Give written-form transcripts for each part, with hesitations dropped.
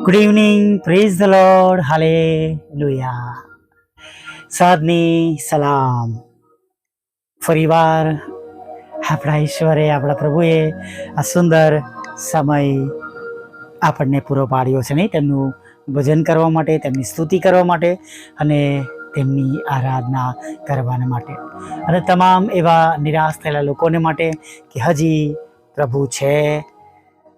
Good evening, praise the Lord, hallelujah. સાધની સલામ. ફરીવાર આપણા ઈશ્વરે, આપણા પ્રભુએ આ સુંદર સમય આપણને પૂરો પાડ્યો છે નહીં, તેમનું ભજન કરવા માટે, તેમની સ્તુતિ કરવા માટે અને તેમની આરાધના કરવાના માટે, અને તમામ એવા નિરાશ થયેલા લોકોને માટે કે હજી પ્રભુ છે,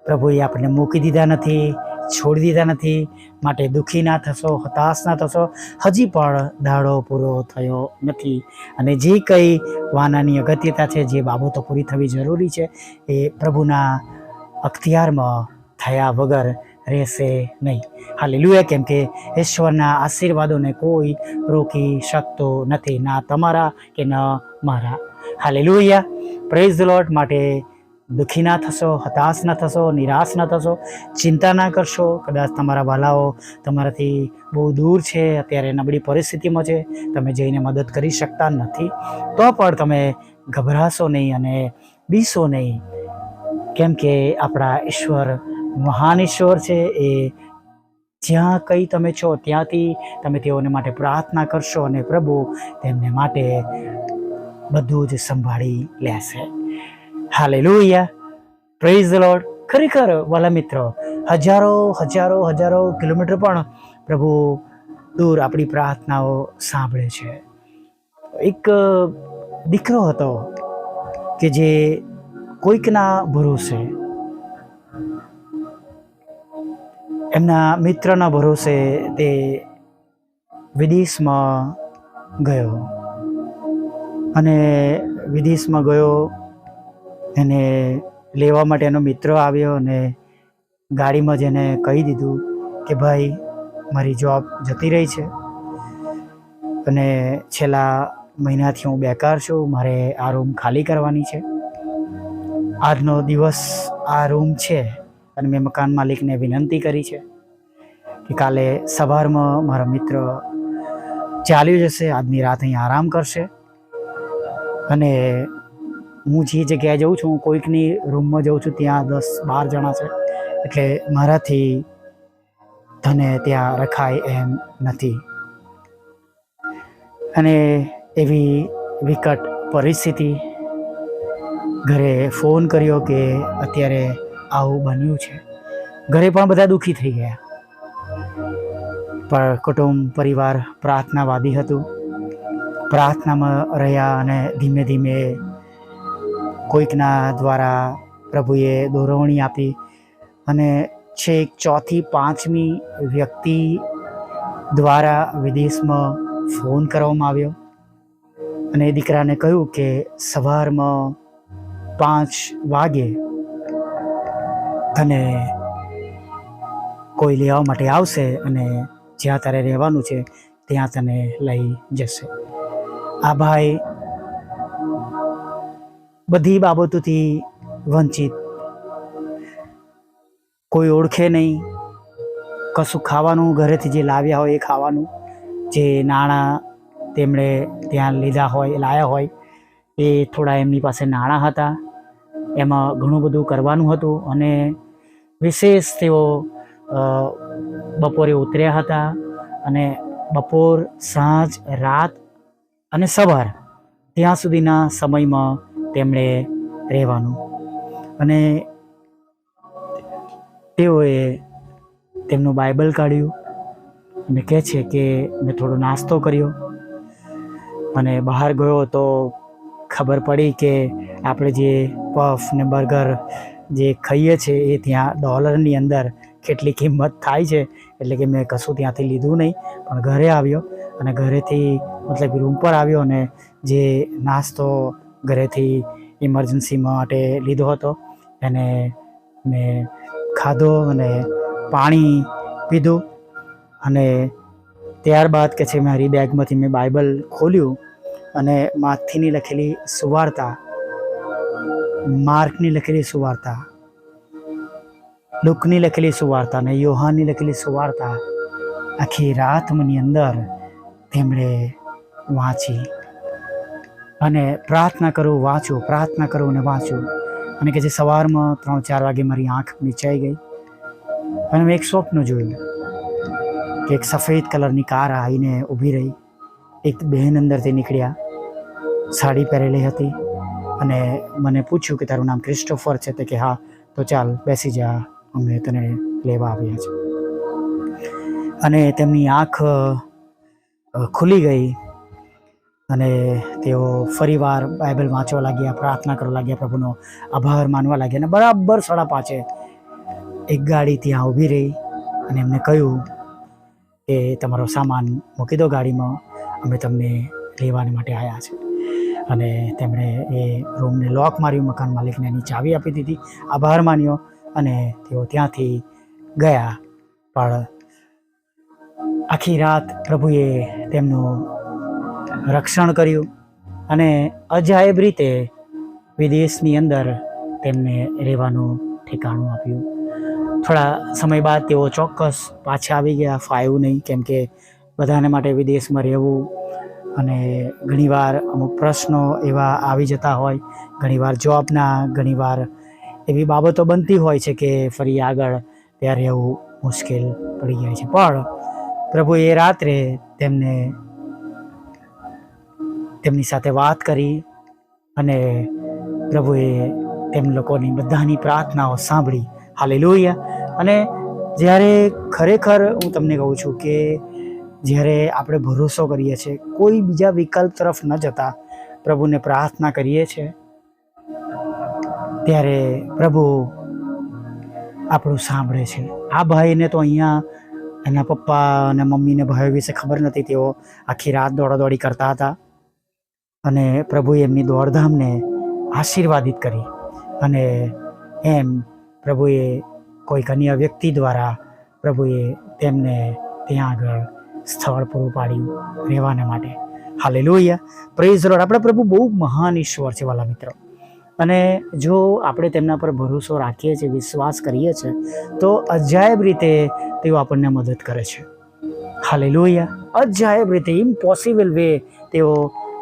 પ્રભુએ આપણને મૂકી દીધા નથી, છોડી દીધા નથી. માટે દુઃખી ના થશો, હતાશ ના થશો. હજી પણ દાડો પૂરો થયો નથી, અને જે કંઈ વાનાની અગત્યતા છે, જે બાબતો પૂરી થવી જરૂરી છે, એ પ્રભુના અખ્તિયારમાં થયા વગર રહેશે નહીં. હાલેલુયા. કેમ કે ઈશ્વરના આશીર્વાદોને કોઈ રોકી શકતો નથી, ના તમારા કે ન મારા. હાલેલુયા. Praise the lord. માટે દુઃખી ના થશો, હતાશ ના થશો, નિરાશ ના થશો, ચિંતા ના કરશો. કદાચ તમારા વાલાઓ તમારાથી બહુ દૂર છે, અત્યારે નબળી પરિસ્થિતિમાં છે, તમે જઈને મદદ કરી શકતા નથી, તો પણ તમે ગભરાશો નહીં અને બીશો નહીં. કેમ કે આપણા ઈશ્વર મહાન ઈશ્વર છે. એ જ્યાં કંઈ તમે છો ત્યાંથી તમે તેઓને માટે પ્રાર્થના કરશો અને પ્રભુ તેમને માટે બધું જ સંભાળી લેશે. હાલેલુયા. Praise the lord. ખરેખર વાલા મિત્રો, હજારો કિલોમીટર પણ પ્રભુ દૂર આપણી પ્રાર્થનાઓ સાંભળે છે. એક દીકરો હતો કે જે કોઈકના ભરોસે, એમના મિત્રના ભરોસે તે વિદેશમાં ગયો, અને વિદેશમાં ગયો, એને લેવા માટે એનો મિત્ર આવ્યો અને ગાડીમાં જ એને કહી દીધું કે ભાઈ, મારી જોબ જતી રહી છે અને છેલ્લા મહિનાથી હું બેકાર છું, મારે આ રૂમ ખાલી કરવાની છે. આજનો દિવસ આ રૂમ છે, અને મેં મકાન માલિકને વિનંતી કરી છે કે કાલે સવારમાં મારો મિત્ર ચાલ્યો જશે, આજની રાત અહીં આરામ કરશે, અને હું જે જગ્યાએ જઉં છું, કોઈકની રૂમમાં જઉં છું, ત્યાં 10-12 જણા છે, એટલે મારાથી તને ત્યાં રખાય એમ નથી. અને એવી વિકટ પરિસ્થિતિ, ઘરે ફોન કર્યો કે અત્યારે આવું બન્યું છે. ઘરે પણ બધા દુઃખી થઈ ગયા, પણ કુટુંબ પરિવાર પ્રાર્થનાવાદી હતું, પ્રાર્થનામાં રહ્યા, અને ધીમે ધીમે કોઈકના દ્વારા પ્રભુએ દોરવણી આપી, અને છેક 4થી 5મી વ્યક્તિ દ્વારા વિદેશમાં ફોન કરવામાં આવ્યો, અને એ દીકરાને કહ્યું કે સવારમાં 5 વાગે તને કોઈ લેવા માટે આવશે, અને જ્યાં તારે રહેવાનું છે ત્યાં તને લઈ જશે. આ ભાઈ બધી બાબતોથી વંચિત, કોઈ ઓળખે નહીં, કશું ખાવાનું ઘરેથી જે લાવ્યા હોય એ ખાવાનું, જે નાણાં તેમણે ત્યાં લીધા હોય, લાવ્યા હોય, એ થોડા એમની પાસે નાણાં હતા, એમાં ઘણું બધું કરવાનું હતું, અને વિશેષ તેઓ બપોરે ઉતર્યા હતા, અને બપોર, સાંજ, રાત અને સવાર ત્યાં સુધીના સમયમાં તેમણે રહેવાનું. અને તેઓએ તેમનું બાઇબલ કાઢ્યું અને કહે છે કે મેં થોડો નાસ્તો કર્યો, અને બહાર ગયો તો ખબર પડી કે આપણે જે પફ ને બર્ગર જે ખાઈએ છીએ એ ત્યાં ડોલરની અંદર કેટલી કિંમત થાય છે. એટલે કે મેં કશું ત્યાંથી લીધું નહીં, પણ ઘરે આવ્યો, અને ઘરેથી મતલબ રૂમ પર આવ્યો, અને જે નાસ્તો ઘરેથી ઇમરજન્સી માટે લીધો હતો એને મેં ખાધો અને પાણી પીધું. અને ત્યારબાદ કે છે મારી બેગમાંથી મેં બાઇબલ ખોલ્યું, અને માથીની લખેલી સુવાર્તા, માર્કની લખેલી સુવાર્તા, લુકની લખેલી સુવાર્તા અને યોહાનની લખેલી સુવાર્તા આખી રાતની અંદર તેમણે વાંચી, અને પ્રાર્થના કરું, વાંચું, પ્રાર્થના કરું અને વાંચું. અને કે જે સવારમાં 3-4 વાગે મારી આંખ મીચાઈ ગઈ, અને મેં એક સ્વપ્ન જોયું કે એક સફેદ કલરની કાર આવીને ઊભી રહી. એક બહેન અંદરથી નીકળ્યા, સાડી પહેરેલી હતી અને મને પૂછ્યું કે તારું નામ ક્રિસ્ટોફર છે? તે કે હા. તો ચાલ બેસી જા, અમે તને લેવા આવ્યા છે. અને તેમની આંખ ખુલી ગઈ અને તેઓ ફરીવાર બાઇબલ વાંચવા લાગ્યા, પ્રાર્થના કરવા લાગ્યા, પ્રભુનો આભાર માનવા લાગ્યા. અને બરાબર 5:30 એક ગાડી ત્યાં ઊભી રહી અને એમને કહ્યું કે તમારો સામાન મૂકી દો ગાડીમાં, અમે તમને લેવા માટે આવ્યા છે. અને તેમણે એ રૂમને લોક માર્યું, મકાન માલિકને એની ચાવી આપી દીધી, આભાર માન્યો અને તેઓ ત્યાંથી ગયા. પણ આખી રાત પ્રભુએ તેમનું રક્ષણ કર્યું અને અજાયબ રીતે વિદેશની અંદર તેમને રહેવાનું ઠેકાણું આપ્યું. થોડા સમય બાદ તેઓ ચોક્કસ પાછા આવી ગયા, ફાયું નહીં, કેમ કે બધાને માટે વિદેશમાં રહેવું અને ઘણીવાર અમુક પ્રશ્નો એવા આવી જતા હોય, ઘણીવાર જોબના, ઘણીવાર એવી બાબતો બનતી હોય છે કે ફરી આગળ ત્યાં રહેવું મુશ્કેલ પડી જાય છે. પણ પ્રભુએ રાત્રે તેમની સાથે વાત કરી અને પ્રભુએ તેમ લોકોની બધાની પ્રાર્થનાઓ સાંભળી. હાલેલુયા. અને જ્યારે ખરેખર હું તમને કહું છું કે જ્યારે આપણે ભરોસો કરીએ છીએ, કોઈ બીજા વિકલ્પ તરફ ન જતા પ્રભુને પ્રાર્થના કરીએ છીએ, ત્યારે પ્રભુ આપણું સાંભળે છે. આ ભાઈને તો અહીંયા એના પપ્પા અને મમ્મીને ભાઈ વિશે ખબર નથી. તેઓ આખી રાત દોડાદોડી કરતા હતા અને પ્રભુએ એમની દોડધામને આશીર્વાદિત કરી. અને એમ પ્રભુએ કોઈક અન્ય વ્યક્તિ દ્વારા પ્રભુએ તેમને ત્યાં આગળ સ્થળ પૂરું પાડ્યું રહેવાને માટે. Hallelujah, praise the lord. આપણા પ્રભુ બહુ મહાન ઈશ્વર છે વાલા મિત્રો. અને જો આપણે તેમના પર ભરોસો રાખીએ છીએ, વિશ્વાસ કરીએ છીએ, તો અજાયબ રીતે તેઓ આપણને મદદ કરે છે. હાલેલુયા, અજાયબ રીતે, ઇમ્પોસિબલ વે તેઓ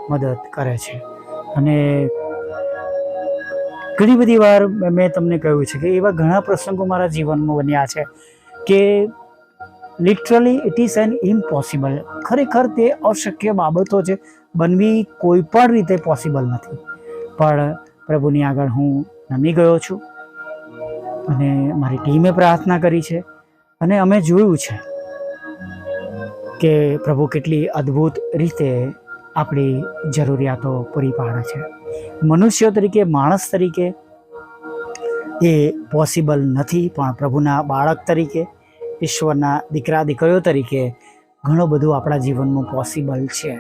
મદદ કરે છે. અને ઘણી બધી વાર મેં તમને કહ્યું છે કે એવા ઘણા પ્રસંગો મારા જીવનમાં બન્યા છે કે literally it is an impossible. ખરેખર તે અશક્ય બાબતો છે, બનવી કોઈ પણ રીતે પોસિબલ નથી. પણ પ્રભુની આગળ હું નમી ગયો છું અને મારી ટીમે પ્રાર્થના કરી છે અને અમે જોયું છે કે પ્રભુ કેટલી અદ્ભુત રીતે આપણી જરૂરિયાતો પૂરી પાડે છે. મનુષ્ય તરીકે, માણસ તરીકે એ પોસિબલ નથી, પણ પ્રભુના બાળક તરીકે, ઈશ્વરના દીકરા દીકરીઓ તરીકે ઘણું બધું આપણા જીવનમાં પોસિબલ છે.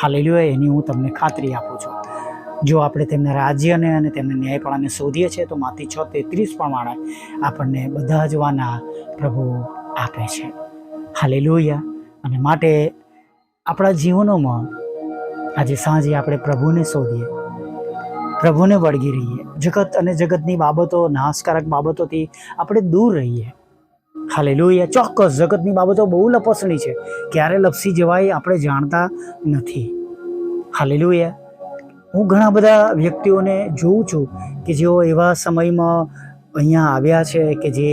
હાલેલુયા, એની હું તમને ખાતરી આપું છું. જો આપણે તેમના રાજ્યને અને તેમના ન્યાયપણાને શોધીએ છીએ તો માથી 6:33 પ્રમાણે આપણને બધા જ વાના પ્રભુ આપે છે. હાલેલુયા. અને માટે આપણા જીવનોમાં આજે સાંજે આપણે પ્રભુને શોધીએ, પ્રભુને વળગી રહીએ, જગત અને જગતની બાબતો, નાશકારક બાબતોથી આપણે દૂર રહીએ. હાલેલુયા. ચોક્કસ જગતની બાબતો બહુ લપસણી છે, ક્યારે લપસી જવાય આપણે જાણતા નથી. હાલેલુયા. હું ઘણા બધા વ્યક્તિઓને જોઉં છું કે જેઓ એવા સમયમાં અહીંયા આવ્યા છે કે જે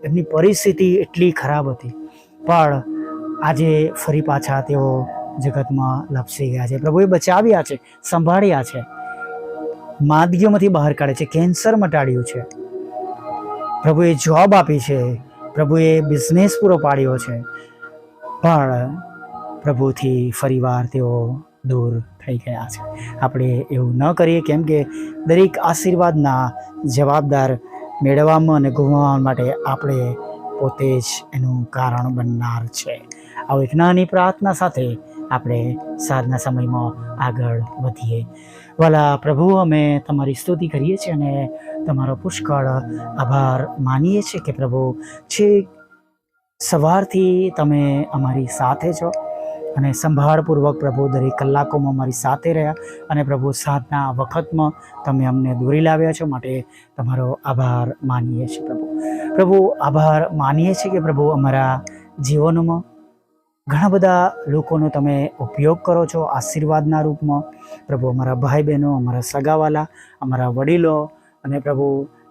એમની પરિસ્થિતિ એટલી ખરાબ હતી, પણ આજે ફરી પાછા તેઓ જગતમાં લપસી ગયા છે. પ્રભુએ બચાવ્યા છે, સંભાળ્યા છે, માંદગીઓમાંથી બહાર કાઢે છે, કેન્સર મટાડ્યું છે, પ્રભુએ જોબ આપી છે, પ્રભુએ બિઝનેસ પૂરો પાડ્યો છે. પણ પ્રભુથી ફરીવાર તેઓ દૂર થઈ ગયા છે. આપણે એવું ન કરીએ, કેમ કે દરેક આશીર્વાદના જવાબદાર મેળવવામાં અને ગુમાવવા માટે આપણે પોતે જ એનું કારણ બનનાર છે. આવું એક નાની પ્રાર્થના સાથે આપણે સાંજના સમયમાં આગળ વધીએ. વાલા પ્રભુ, અમે તમારી સ્તુતિ કરીએ છીએ અને તમારો પુષ્કળ આભાર માનીએ છીએ કે પ્રભુ છેક સવારથી તમે અમારી સાથે છો અને સંભાળપૂર્વક પ્રભુ દરેક કલાકોમાં અમારી સાથે રહ્યા અને પ્રભુ સાંજના વખતમાં તમે અમને દોરી લાવ્યા છો, માટે તમારો આભાર માનીએ છીએ. પ્રભુ આભાર માનીએ છીએ કે પ્રભુ અમારા જીવનોમાં ઘણા બધા લોકોનો તમે ઉપયોગ કરો છો આશીર્વાદના રૂપમાં. પ્રભુ અમારા ભાઈ બહેનો, અમારા સગાવાલા, અમારા વડીલો અને પ્રભુ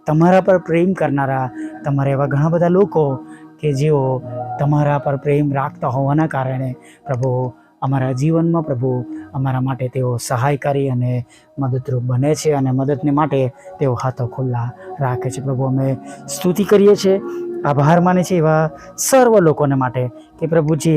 તમારા પર પ્રેમ કરનારા, તમારા એવા ઘણા બધા લોકો કે જેઓ તમારા પર પ્રેમ રાખતા હોવાના કારણે પ્રભુ અમારા જીવનમાં પ્રભુ અમારા માટે તેઓ સહાયકારી અને મદદરૂપ બને છે અને મદદને માટે તેઓ હાથો ખુલ્લા રાખે છે. પ્રભુ અમે સ્તુતિ કરીએ છીએ, આભાર માને છે એવા સર્વ લોકોને માટે કે પ્રભુ જે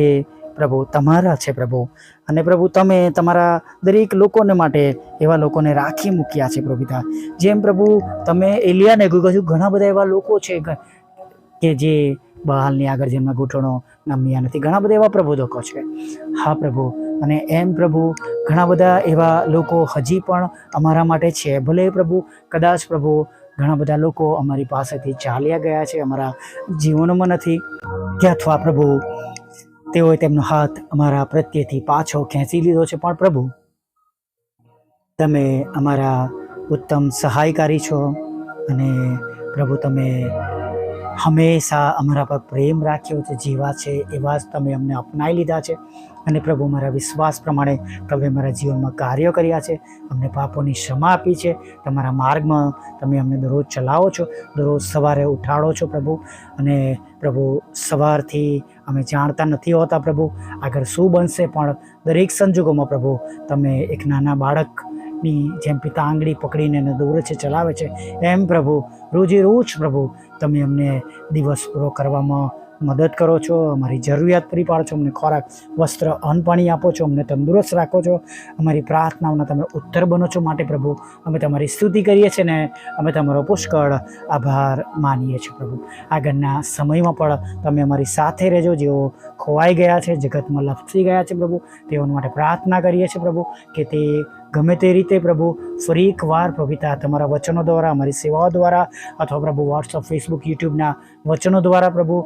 પ્રભુ તમારા છે પ્રભુ, અને પ્રભુ તમે તમારા દરેક લોકોને માટે એવા લોકોને રાખી મૂક્યા છે પ્રભુ પિતા. જેમ પ્રભુ તમે એલિયાને કહ્યું, ઘણા બધા એવા લોકો છે કે જે બહાલની આગળ જેમના ઘૂંટણો નમ્યા નથી, ઘણા બધા એવા પ્રબોધકો છે. હા પ્રભુ, અને એમ પ્રભુ ઘણા બધા એવા લોકો હજી પણ અમારા માટે છે. ભલે પ્રભુ કદાચ પ્રભુ ઘણા બધા લોકો અમારી પાસેથી ચાલ્યા ગયા છે, અમારા જીવનમાં નથી, કે અથવા પ્રભુ તેઓએ તેમનો હાથ અમારા પ્રત્યેથી પાછો ખેંચી લીધો છે, પણ પ્રભુ તમે અમારા ઉત્તમ સહાયકારી છો અને પ્રભુ તમે હંમેશા અમારા પર પ્રેમ રાખ્યો છે. જેવા છે એવા જ તમે અમને અપનાવી લીધા છે અને પ્રભુ મારા વિશ્વાસ પ્રમાણે તમે મારા જીવનમાં કાર્યો કર્યા છે, અમને પાપોની ક્ષમા આપી છે, તમારા માર્ગમાં તમે અમને દરરોજ ચલાવો છો, દરરોજ સવારે ઉઠાડો છો પ્રભુ. અને પ્રભુ સવારથી અમે જાણતા નથી હોતા પ્રભુ આગળ શું બનશે, પણ દરેક સંજોગોમાં પ્રભુ તમે એક નાના બાળકની જેમ પિતા આંગળી પકડીને એને દોરે છે, ચલાવે છે, એમ પ્રભુ રોજે રોજ પ્રભુ તમે અમને દિવસ પૂરો કરવામાં મદદ કરો છો, અમારી જરૂરિયાત પૂરી પાડો છો, અમને ખોરાક, વસ્ત્ર, અન્ન પાણી આપો છો, અમને તંદુરસ્ત રાખો છો, અમારી પ્રાર્થનાઓના તમે ઉત્તર બનો છો. માટે પ્રભુ અમે તમારી સ્તુતિ કરીએ છીએ ને અમે તમારો પુષ્કળ આભાર માનીએ છીએ પ્રભુ. આગળના સમયમાં પણ તમે અમારી સાથે રહેજો. જેઓ ખોવાઈ ગયા છે, જગતમાં લપસી ગયા છે પ્રભુ, તેઓના માટે પ્રાર્થના કરીએ છીએ પ્રભુ કે તે ગમે તે રીતે પ્રભુ ફરી એકવાર પ્રભુતા તમારા વચનો દ્વારા, અમારી સેવાઓ દ્વારા અથવા પ્રભુ વોટ્સઅપ, ફેસબુક, યુટ્યુબના વચનો દ્વારા પ્રભુ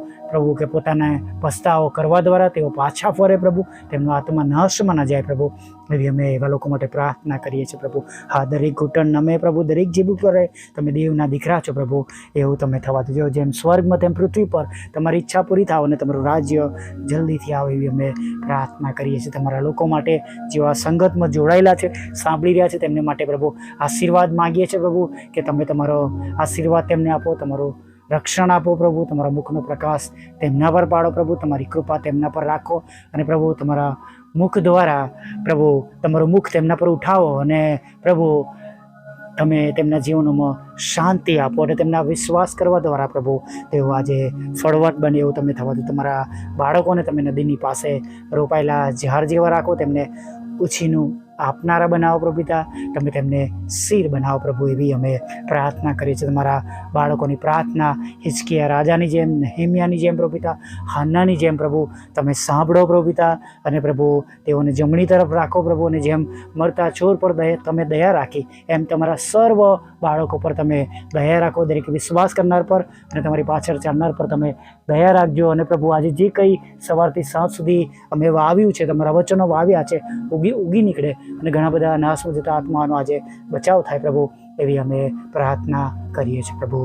કે પોતાને પસ્તાવો કરવા દ્વારા તેઓ પાછા ફરે પ્રભુ, તેમનો આત્મા નાશમાં ન જાય પ્રભુ, એવી અમે એવા લોકો માટે પ્રાર્થના કરીએ છીએ પ્રભુ. હા, દરેક ઘૂંટણ નમે પ્રભુ, દરેક જીભ પર તમે દેવના દીકરા છો પ્રભુ, એવું તમે થવા દેજો. જેમ સ્વર્ગમાં તેમ પૃથ્વી પર તમારી ઈચ્છા પૂરી થાવ અને તમારું રાજ્ય જલ્દીથી આવે એવી અમે પ્રાર્થના કરીએ છીએ. તમારા લોકો માટે જેઓ આ સંગતમાં જોડાયેલા છે, સાંભળી રહ્યા છે, તેમને માટે પ્રભુ આશીર્વાદ માગીએ છીએ પ્રભુ કે તમે તમારો આશીર્વાદ તેમને આપો, તમારું રક્ષણ આપો પ્રભુ, તમારા મુખનો પ્રકાશ તેમના પર પાડો પ્રભુ, તમારી કૃપા તેમના પર રાખો અને પ્રભુ તમારા મુખ દ્વારા પ્રભુ તમારું મુખ તેમના પર ઉઠાવો અને પ્રભુ તમે તેમના જીવનોમાં શાંતિ આપો અને તેમના વિશ્વાસ કરવા દ્વારા પ્રભુ તેઓ આજે ફળવટ બને એવું તમે થવા દો. તમારા બાળકોને તમે નદીની પાસે રોપાયેલા ઝાડ જેવા રાખો, તેમને ઉછીનું આપનારા બનાવો પ્રભુ પિતા, તમે તેમને શિર બનાવો પ્રભુ, એવી અમે પ્રાર્થના કરીએ છીએ. તમારા બાળકોની પ્રાર્થના હિજકિયા રાજાની જેમ, નેહેમિયાની જેમ પ્રભુ પિતા, હાન્નાની જેમ પ્રભુ તમે સાંભળો પ્રભુ પિતા, અને પ્રભુ તેઓને જમણી તરફ રાખો પ્રભુ, અને જેમ મરતા ચોર પર તમે દયા રાખી એમ તમારા સર્વ બાળકો પર તમે દયા રાખો, દરેક વિશ્વાસ કરનાર પર અને તમારી પાછળ ચાલનાર પર તમે દયા રાખજો. અને પ્રભુ આજે જે કંઈ સવારથી સાંજ સુધી અમે વાવ્યું છે, તમારા વચનો વાવ્યા છે, ઉગી નીકળે અને ઘણા બધા નાશમાં જતા આત્માનો આજે બચાવ થાય પ્રભુ, એવી અમે પ્રાર્થના કરીએ છીએ પ્રભુ.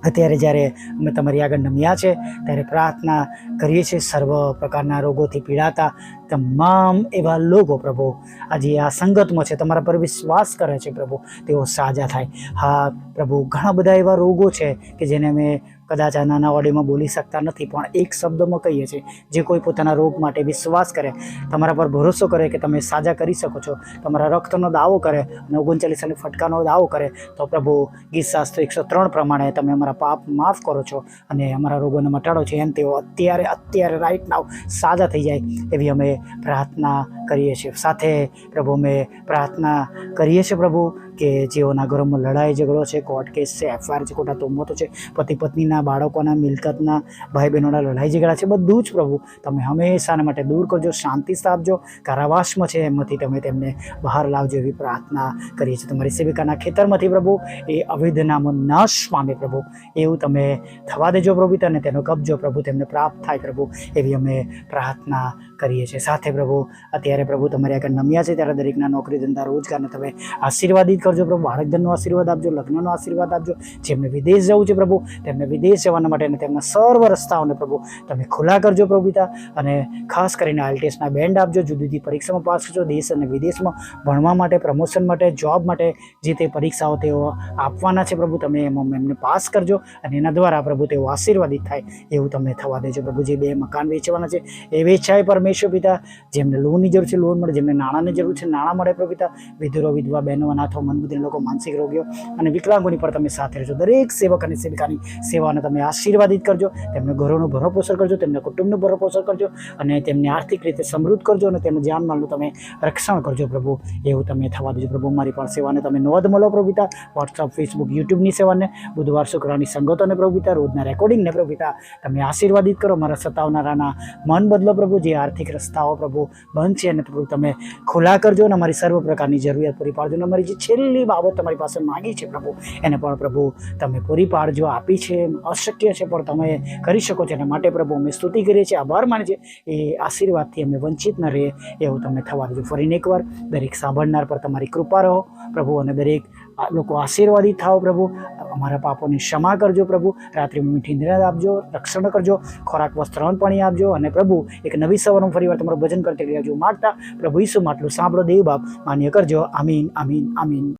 અત્યારે જ્યારે અમે તમારી આગળ નમ્યા છે ત્યારે પ્રાર્થના કરીએ છીએ સર્વ પ્રકારના રોગોથી પીડાતા તમામ એવા લોકો પ્રભુ આજે આ સંગતમાં છે, તમારા પર વિશ્વાસ કરે છે પ્રભુ, તેઓ સાજા થાય. હા પ્રભુ, ઘણા બધા એવા રોગો છે કે જેને અમે કદાચ આ નાના ઓડિયોમાં બોલી શકતા નથી, પણ એક શબ્દમાં કહીએ છીએ, જે કોઈ પોતાના રોગ માટે વિશ્વાસ કરે, તમારા પર ભરોસો કરે કે તમે સાજા કરી શકો છો, તમારા રક્તનો દાવો કરે અને 39 ફટકાનો દાવો કરે, તો પ્રભુ ગીતશાસ્ત્ર 103 પ્રમાણે તમે અમારા પાપ માફ કરો છો અને અમારા રોગોને મટાડો છો, એમ તેઓ અત્યારે રાઈટ નાવ સાજા થઈ જાય એવી અમે પ્રાર્થના કરીએ છીએ. સાથે પ્રભુ અમે પ્રાર્થના કરીએ છીએ પ્રભુ કે જેઓના ઘરોમાં લડાઈ ઝઘડો છે, કોર્ટ કેસ છે, FIR છે, ખોટા તોમતો છે, પતિ પત્નીના, બાળકોના, મિલકતના, ભાઈ બહેનોના લડાઈ ઝઘડા છે, બધું જ પ્રભુ તમે હંમેશાના માટે દૂર કરજો, શાંતિ સ્થાપજો. કારાવાસમાં છે એમાંથી તમે તેમને બહાર લાવજો એવી પ્રાર્થના કરીએ છીએ. તમારી સેવિકાના ખેતરમાંથી પ્રભુ એ અવેદનામાં નાશ પામે પ્રભુ, એવું તમે થવા દેજો પ્રભુ, અને તેનો કબજો પ્રભુ તેમને પ્રાપ્ત થાય પ્રભુ, એવી અમે પ્રાર્થના કરીએ છીએ. સાથે પ્રભુ અત્યારે પ્રભુ તમારી આગળ નમ્યા છે ત્યારે દરેકના નોકરી ધંધા રોજગારને તમે આશીર્વાદિત કરજો પ્રભુ. બાળકધનનો આશીર્વાદ આપજો, લગ્નનો આશીર્વાદ આપજો. જેમને વિદેશ જવું છે પ્રભુ, તેમને વિદેશ જવાના માટે અને તેમના સર્વ રસ્તાઓને પ્રભુ તમે ખુલ્લા કરજો પ્રભુ પિતા. અને ખાસ કરીને આઈએલટીએસના બેન્ડ આપજો. જુદી જુદી પરીક્ષામાં પાસ કરજો. દેશ અને વિદેશમાં ભણવા માટે, પ્રમોશન માટે, જોબ માટે જે તે પરીક્ષાઓ તેઓ આપવાના છે પ્રભુ, તમે એમાં એમને પાસ કરજો અને એના દ્વારા પ્રભુ તેઓ આશીર્વાદિત થાય એવું તમે થવા દેજો પ્રભુ. જે 2 મકાન વેચવાના છે એ વેચાય પરમેશ્વર પિતા. જેમને લોનની જરૂર છે લોન મળે, જેમને નાણાંની જરૂર છે નાણાં મળે પ્રભુ પિતા. વિધુરો, વિધવા બહેનો, અનાથો, મંદબુદ્ધિ લોકો, માનસિક રોગીઓ અને વિકલાંગોની પર તમે સાથે રહેજો. દરેક સેવક અને સેવિકાની સેવાને તમે આશીર્વાદિત કરજો. તેમને ઘરોનું ભરણપોષણ કરજો, તેમના કુટુંબનું ભરણપોષણ કરજો અને તેમને આર્થિક રીતે સમૃદ્ધ કરજો અને તેમના જાનમાલનું તમે રક્ષણ કરજો પ્રભુ. એવું તમે થવા દેજો પ્રભુ. મારી પણ સેવાને તમે નોંધ મળો પ્રભુ પિતા. વોટ્સઅપ, ફેસબુક, યુટ્યુબની સેવાને, બુધવાર શુક્રવારની સંગતોને પ્રભુ પિતા, રોજના રેકોર્ડિંગને પ્રભુ પિતા તમે આશીર્વાદિત કરો. મારા સતાવનારાના મન બદલો પ્રભુ. જે આર્થિક રસ્તાઓ પ્રભુ બંધ છે અને પ્રભુ તમે ખુલ્લા કરજો અને અમારી સર્વ પ્રકારની જરૂરિયાત પૂરી પાડજો. અને અમારી જે છેલ્લી બાબત તમારી પાસે માગી છે પ્રભુ એને પણ પ્રભુ તમે પૂરી પાડજો. આપી છે અશક્ય છે પણ તમે કરી શકો છો. એના માટે પ્રભુ અમે સ્તુતિ કરીએ છીએ, આભાર માનીએ છીએ. એ આશીર્વાદથી અમે વંચિત ન રહીએ એવું તમે થવા દેજો. ફરીને એકવાર દરેક સાંભળનાર પર તમારી કૃપા રહો પ્રભુ અને દરેક લોકો આશીર્વાદિત થાઓ પ્રભુ. અમારા પાપોની ક્ષમા કરજો પ્રભુ. રાત્રિ મીઠી નિંદ્રા આપજો, રક્ષણ કરજો, ખોરાક, વસ્ત્ર, અન્ન, પાણી આપજો અને પ્રભુ એક નવી સવારનું ફરીવાર તમારું ભજન કરતી રહેજો માગતા પ્રભુ ઈસુ માટલું સાંભળો દેવ બાપ માન્ય કરજો. આમીન, આમીન, આમીન.